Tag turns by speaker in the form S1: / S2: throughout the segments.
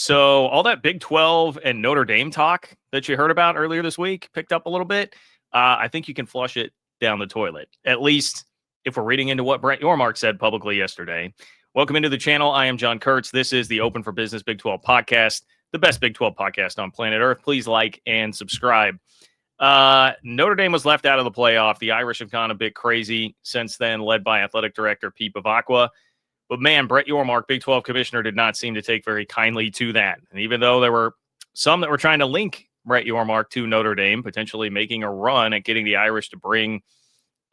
S1: So all that Big 12 and Notre Dame talk that you heard about earlier this week picked up a little bit. I think you can flush it down the toilet, at least if we're reading into what Brett Yormark said publicly yesterday. Welcome into the channel. I am John Kurtz. This is the Open for Business Big 12 podcast, the best Big 12 podcast on planet Earth. Please like and subscribe. Notre Dame was left out of the playoff. The Irish have gone a bit crazy since then, led by athletic director Pete Bevacqua. But man, Brett Yormark, Big 12 commissioner, did not seem to take very kindly to that. And even though there were some that were trying to link Brett Yormark to Notre Dame, potentially making a run at getting the Irish to bring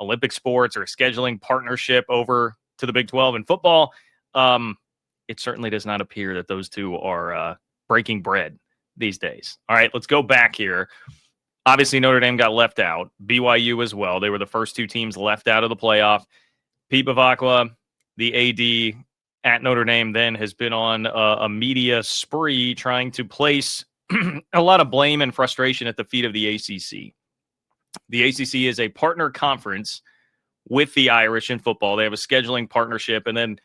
S1: Olympic sports or a scheduling partnership over to the Big 12 in football, it certainly does not appear that those two are breaking bread these days. All right, let's go back here. Obviously, Notre Dame got left out. BYU as well. They were the first two teams left out of the playoff. Pete Bevacqua, the AD at Notre Dame, then has been on a media spree trying to place a lot of blame and frustration at the feet of the ACC. The ACC is a partner conference with the Irish in football. They have a scheduling partnership, and then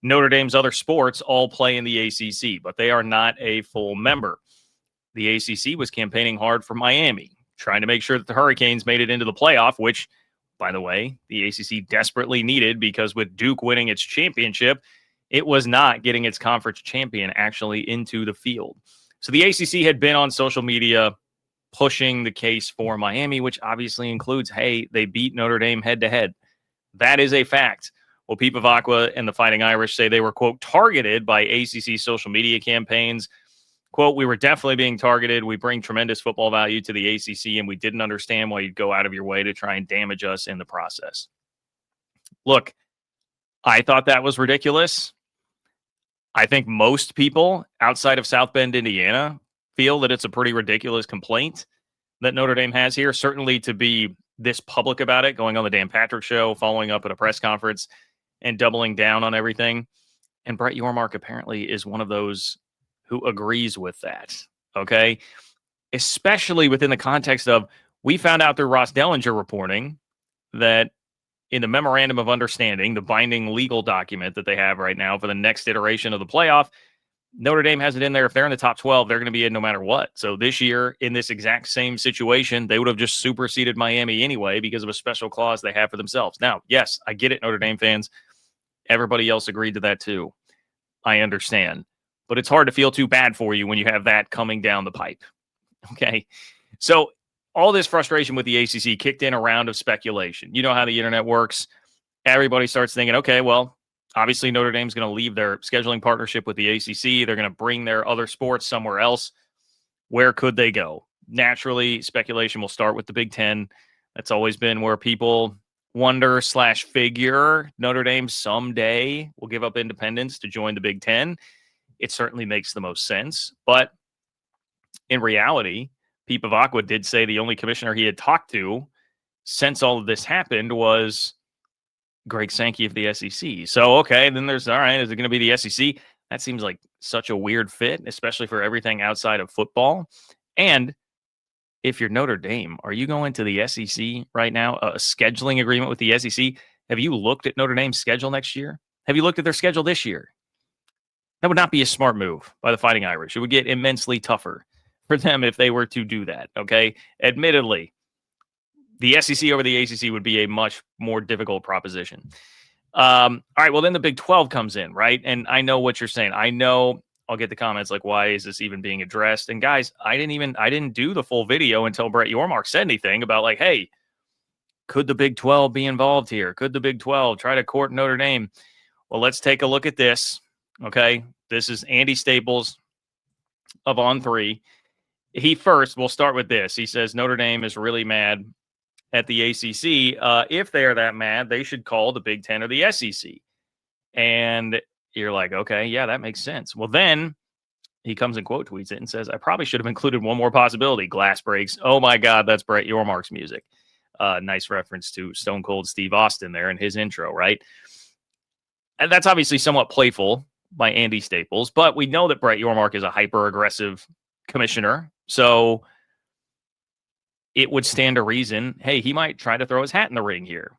S1: Notre Dame's other sports all play in the ACC, but they are not a full member. The ACC was campaigning hard for Miami, trying to make sure that the Hurricanes made it into the playoff, which, by the way, the ACC desperately needed because with Duke winning its championship, it was not getting its conference champion actually into the field. So the ACC had been on social media pushing the case for Miami, which obviously includes, hey, they beat Notre Dame head-to-head. That is a fact. Well, Pete Bevacqua and the Fighting Irish say they were, quote, targeted by ACC social media campaigns. Quote, we were definitely being targeted. We bring tremendous football value to the ACC, and we didn't understand why you'd go out of your way to try and damage us in the process. Look, I thought that was ridiculous. I think most people outside of South Bend, Indiana, feel that it's a pretty ridiculous complaint that Notre Dame has here. Certainly to be this public about it, going on the Dan Patrick Show, following up at a press conference, and doubling down on everything. And Brett Yormark apparently is one of those who agrees with that, okay? Especially within the context of, we found out through Ross Dellenger reporting that in the memorandum of understanding, the binding legal document that they have right now for the next iteration of the playoff, Notre Dame has it in there. If they're in the top 12, they're going to be in no matter what. So this year, in this exact same situation, they would have just superseded Miami anyway because of a special clause they have for themselves. Now, yes, I get it, Notre Dame fans. Everybody else agreed to that too. I understand. But it's hard to feel too bad for you when you have that coming down the pipe. Okay. So all this frustration with the ACC kicked in a round of speculation. You know how the internet works. Everybody starts thinking, okay, well, obviously Notre Dame's going to leave their scheduling partnership with the ACC. They're going to bring their other sports somewhere else. Where could they go? Naturally, speculation will start with the Big Ten. That's always been where people wonder / figure Notre Dame someday will give up independence to join the Big Ten. It certainly makes the most sense. But in reality, Pete Bevacqua did say the only commissioner he had talked to since all of this happened was Greg Sankey of the SEC. So, okay, then there's, all right, is it going to be the SEC? That seems like such a weird fit, especially for everything outside of football. And if you're Notre Dame, are you going to the SEC right now, a scheduling agreement with the SEC? Have you looked at Notre Dame's schedule next year? Have you looked at their schedule this year? That would not be a smart move by the Fighting Irish. It would get immensely tougher for them if they were to do that, okay? Admittedly, the SEC over the ACC would be a much more difficult proposition. All right, well, then the Big 12 comes in, right? And I know what you're saying. I know I'll get the comments like, why is this even being addressed? And guys, I didn't do the full video until Brett Yormark said anything about like, hey, could the Big 12 be involved here? Could the Big 12 try to court Notre Dame? Well, let's take a look at this. Okay, this is Andy Staples of On3. We'll start with this. He says Notre Dame is really mad at the ACC. If they are that mad, they should call the Big Ten or the SEC. And you're like, okay, yeah, that makes sense. Well, then he comes and quote tweets it and says, I probably should have included one more possibility. Glass breaks. Oh my God, that's Brett Yormark's music. Nice reference to Stone Cold Steve Austin there in his intro, right? And that's obviously somewhat playful by Andy Staples, but we know that Brett Yormark is a hyper-aggressive commissioner. So it would stand to reason, hey, he might try to throw his hat in the ring here.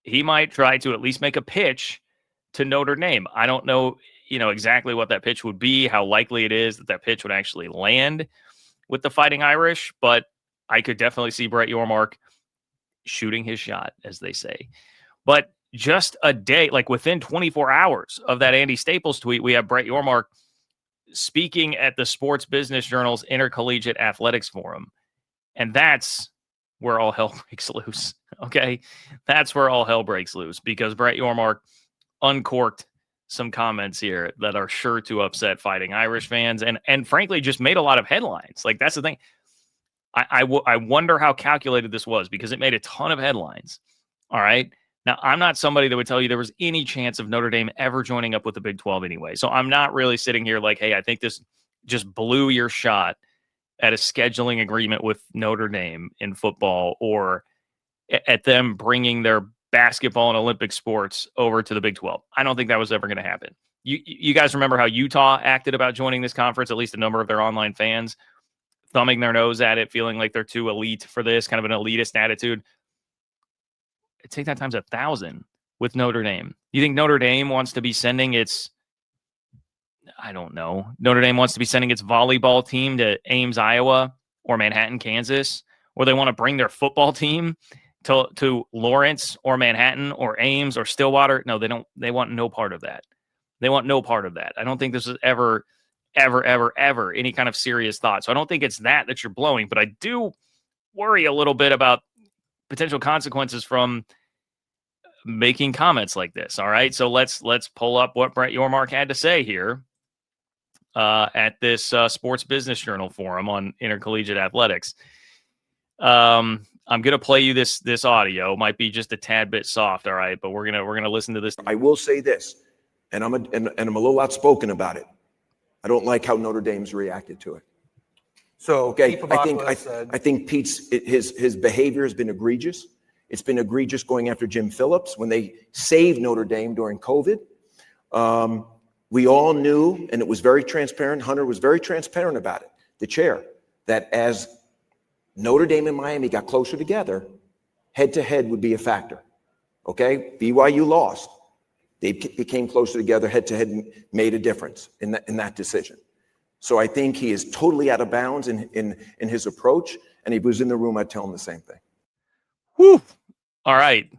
S1: He might try to at least make a pitch to Notre Dame. I don't know exactly what that pitch would be, how likely it is that pitch would actually land with the Fighting Irish. But I could definitely see Brett Yormark shooting his shot, as they say. But just a day, like within 24 hours of that Andy Staples tweet, we have Brett Yormark speaking at the Sports Business Journal's Intercollegiate Athletics Forum. And that's where all hell breaks loose. Okay. That's where all hell breaks loose, because Brett Yormark uncorked some comments here that are sure to upset Fighting Irish fans and frankly just made a lot of headlines. Like, that's the thing. I wonder how calculated this was, because it made a ton of headlines. All right. Now, I'm not somebody that would tell you there was any chance of Notre Dame ever joining up with the Big 12 anyway. So I'm not really sitting here like, hey, I think this just blew your shot at a scheduling agreement with Notre Dame in football, or at them bringing their basketball and Olympic sports over to the Big 12. I don't think that was ever going to happen. You guys remember how Utah acted about joining this conference, at least a number of their online fans, thumbing their nose at it, feeling like they're too elite for this, kind of an elitist attitude. Take that times 1,000 with Notre Dame. You think Notre Dame wants to be sending its, I don't know, Notre Dame wants to be sending its volleyball team to Ames, Iowa, or Manhattan, Kansas, or they want to bring their football team to Lawrence or Manhattan or Ames or Stillwater? No, they don't. They want no part of that. They want no part of that. I don't think this is ever any kind of serious thought. So I don't think it's that you're blowing, but I do worry a little bit about potential consequences from making comments like this. All right. So let's pull up what Brett Yormark had to say here at this Sports Business Journal forum on intercollegiate athletics. I'm going to play you this audio. Might be just a tad bit soft. All right. But we're going to listen to this.
S2: I will say this, and I'm a little outspoken about it. I don't like how Notre Dame's reacted to it.
S3: So
S2: okay,
S3: Pete
S2: I think Pete's his behavior has been egregious. It's been egregious going after Jim Phillips when they saved Notre Dame during COVID. We all knew, and it was very transparent. Hunter was very transparent about it, the chair, that as Notre Dame and Miami got closer together, head-to-head would be a factor. Okay, BYU lost. They became closer together, head-to-head, and made a difference in that decision. So I think he is totally out of bounds in his approach, and if he was in the room, I'd tell him the same thing.
S1: Whew. All right.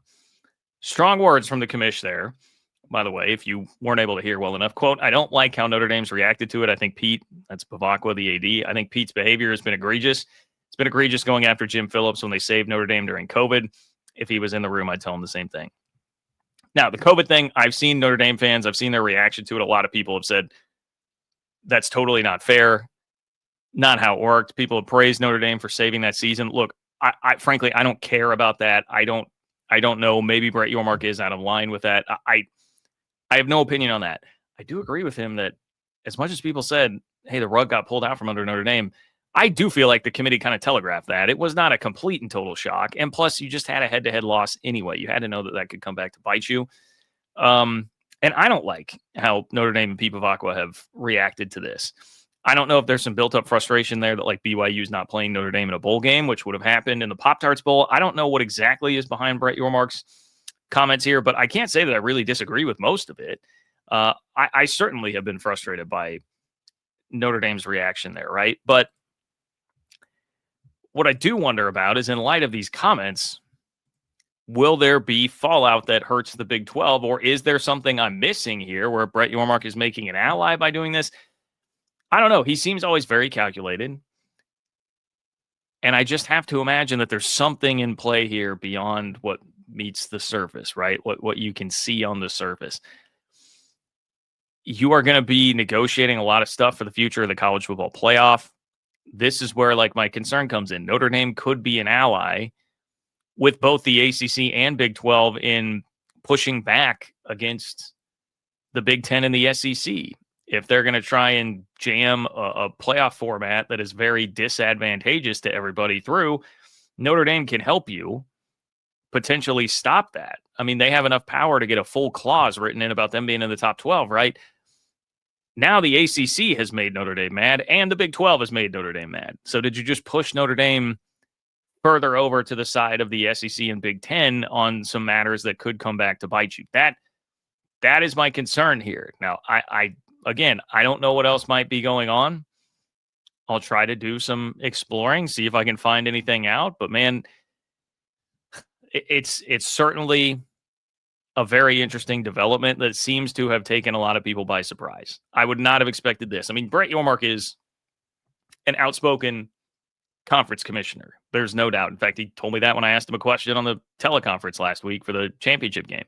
S1: Strong words from the commish there. By the way, if you weren't able to hear well enough, quote, I don't like how Notre Dame's reacted to it. I think Pete, that's Bevacqua, the AD, I think Pete's behavior has been egregious. It's been egregious going after Jim Phillips when they saved Notre Dame during COVID. If he was in the room, I'd tell him the same thing. Now, the COVID thing, I've seen Notre Dame fans, I've seen their reaction to it. A lot of people have said that's totally not fair, not how it worked. People have praised Notre Dame for saving that season. Look, I frankly, I don't care about that. I don't know. Maybe Brett Yormark is out of line with that. I have no opinion on that. I do agree with him that as much as people said, hey, the rug got pulled out from under Notre Dame, I do feel like the committee kind of telegraphed that. It was not a complete and total shock. And plus, you just had a head-to-head loss anyway. You had to know that could come back to bite you. And I don't like how Notre Dame and Pete Bevacqua have reacted to this. I don't know if there's some built-up frustration there that like BYU's not playing Notre Dame in a bowl game, which would have happened in the Pop-Tarts Bowl. I don't know what exactly is behind Brett Yormark's comments here, but I can't say that I really disagree with most of it. I certainly have been frustrated by Notre Dame's reaction there, right? But what I do wonder about is, in light of these comments, will there be fallout that hurts the Big 12, or is there something I'm missing here where Brett Yormark is making an ally by doing this? I don't know. He seems always very calculated. And I just have to imagine that there's something in play here beyond what meets the surface, right? What you can see on the surface. You are going to be negotiating a lot of stuff for the future of the college football playoff. This is where like my concern comes in. Notre Dame could be an ally with both the ACC and Big 12 in pushing back against the Big 10 and the SEC. If they're going to try and jam a playoff format that is very disadvantageous to everybody through, Notre Dame can help you potentially stop that. I mean, they have enough power to get a full clause written in about them being in the top 12, right? Now the ACC has made Notre Dame mad, and the Big 12 has made Notre Dame mad. So did you just push Notre Dame further over to the side of the SEC and Big 10 on some matters that could come back to bite you? That is my concern here. Now, again, I don't know what else might be going on. I'll try to do some exploring, see if I can find anything out. But man, it's certainly a very interesting development that seems to have taken a lot of people by surprise. I would not have expected this. I mean, Brett Yormark is an outspoken conference commissioner. There's no doubt. In fact, he told me that when I asked him a question on the teleconference last week for the championship game.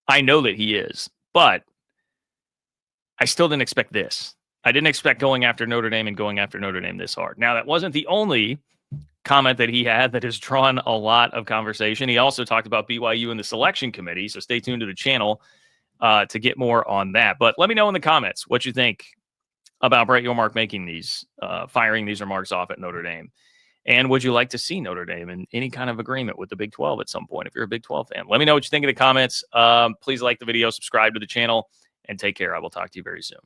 S1: I know that he is, but I still didn't expect this. I didn't expect going after Notre Dame and going after Notre Dame this hard. Now, that wasn't the only comment that he had that has drawn a lot of conversation. He also talked about BYU and the selection committee, so stay tuned to the channel to get more on that. But let me know in the comments what you think about Brett Yormark making these, firing these remarks off at Notre Dame. And would you like to see Notre Dame in any kind of agreement with the Big 12 at some point if you're a Big 12 fan? Let me know what you think in the comments. Please like the video, subscribe to the channel, and take care. I will talk to you very soon.